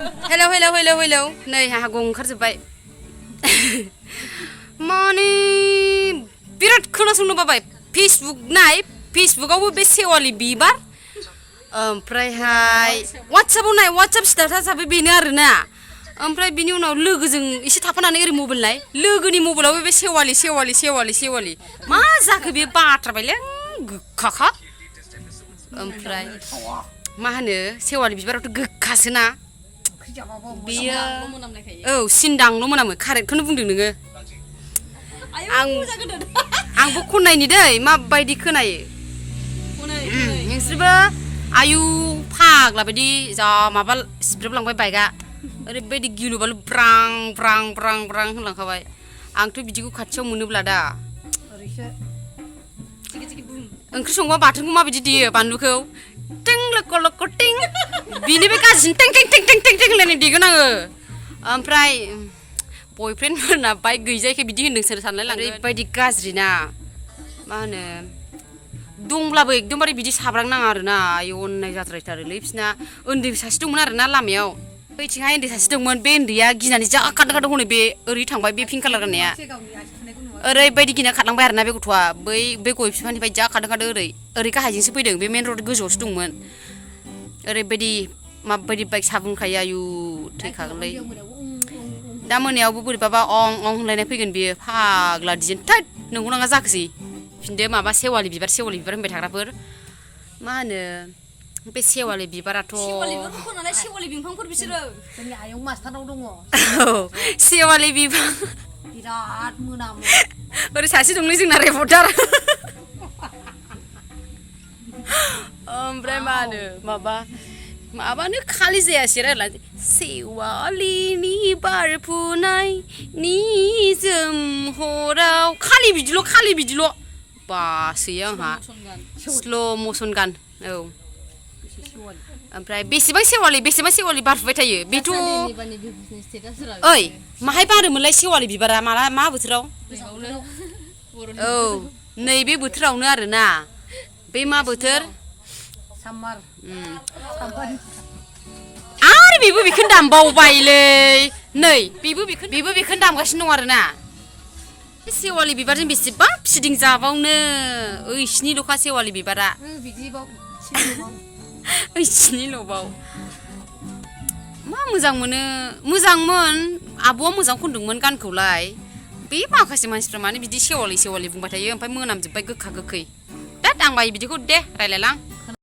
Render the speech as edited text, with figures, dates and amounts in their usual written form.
hello नै आहा गं ओंखारजोब्बाय माने बिराद खोनासंनो बाबाय फेसबुकआवबो बे सेवालि बिबार ओमफ्रायहाय वाट्सएपआव नाय वाट्सएप स्टेटासआबो बेनो आरोना ओमफ्राय बिनि उनाव लोगोजों एसे थाफानानै ओरै मबाइल नाय लोगोनि मबाइलावबो बे सेवालि मा जाखो बे बाथ्राबायलै गोखाखा ओमफ्राय मा होनो सेवालि बिबाराथ' गोखासोना बेयो औ सिनदांल' मोनामो कारेक्टखौनो बुंदों नोङो आंबो खननायनि दै माबायदि खोनायो नोंसोरबो आयु फाग्ला बायदि जा माबा सिब्रेबलांबाय बाइकआ ओरैबायदि गिलुबालु ब्रां होनलांखाबाय आंथ' बिदिखौ खाथियाव मोनोब्ला दा ओंख्रि संबा बाथोनखौ माबायदि देयो बानलुखौ टिं लक टिं बिनि बे गाज्रिनो टें होनलायनाय देगोन आङो ओमफ्राय बयफ्रेन्डफोरना बाइक गैजायखाय बिदि होनदों सोर सानलाय लांगोन ओरैबायदि गाज्रि ना मा होनो दंब्लाबो एकदमबारे बिदि साब्रां नाङा आरोना आयौ अननाय जाद्रायथारोलै बिसिना उन्दै सासे दंमोन आरोना लामायाव बैथिंहाय उन्दै सासे दंमोन बे उन्दैया गिनानै जा खारदों हनै बे ओरै थांबाय बे पिंक कालार गाननाया ओरैबायदि गिना खारलांबाय आरोना बे गथ'आ बे गय बिफांनिफ्राय जा खारदों ओरै गाहायजोंसो फैदों बे मेन रड गोजौआवसो दंमोन ओरैबायदि माबायदि बाइक साबुंखायो आयु थैखागोनलै दा मोनायावबो बोरैबाबा अं होनलायनाय फैगोन बियो फाग्ला दिजेन थोद नंगौ नाङा जाखोसै फिनदो माबा सेवालि बिबार होनबाय थाग्राफोर मा होनो बे सेवालि बिबाराथ' सेवालि बिफांफोर बिसोरो जोंनि आयं मास्टाराव दङ सेवालि बिफां बिराद मोनामो ओरै सासे दंलै जोंना रिपर्टार ओमफ्राय मा होनो माबानो खालि जायासै रायला सेवालिनि बारफुनाय निजोम हराव खालि बिदिल' बासोयो आंहा स्ल' मसन गान औ ओमफ्राय बेसेबां सेवालि बारफुबाय थायो बेथ' ओइ माहाय बारोमोनलाय सेवालि बिबारा मा बोथोराव औ नैबे बोथोरावनो आरोना बे मा बोथोर सामार आरो बेखौनो दामबावबायलै नै बेबो बेखौनो दामगासिनो दं आरोना बे सेवालि बिबारजों बेसेबां फिदिं जाबावनो ओइसिनिल'खा सेवालि बिबारा ओइसिनिल'बाव मा मोजांमोन आब'आ मोजां खनदोंमोन गानखौलाय बे माखासे मानसिफ्रा माने बिदि सेवालि बुंबाय थायो ओमफ्राय मोनामजोब्बाय गोखा गोखै दा आं बायो बिदिखौ दे रायलायलां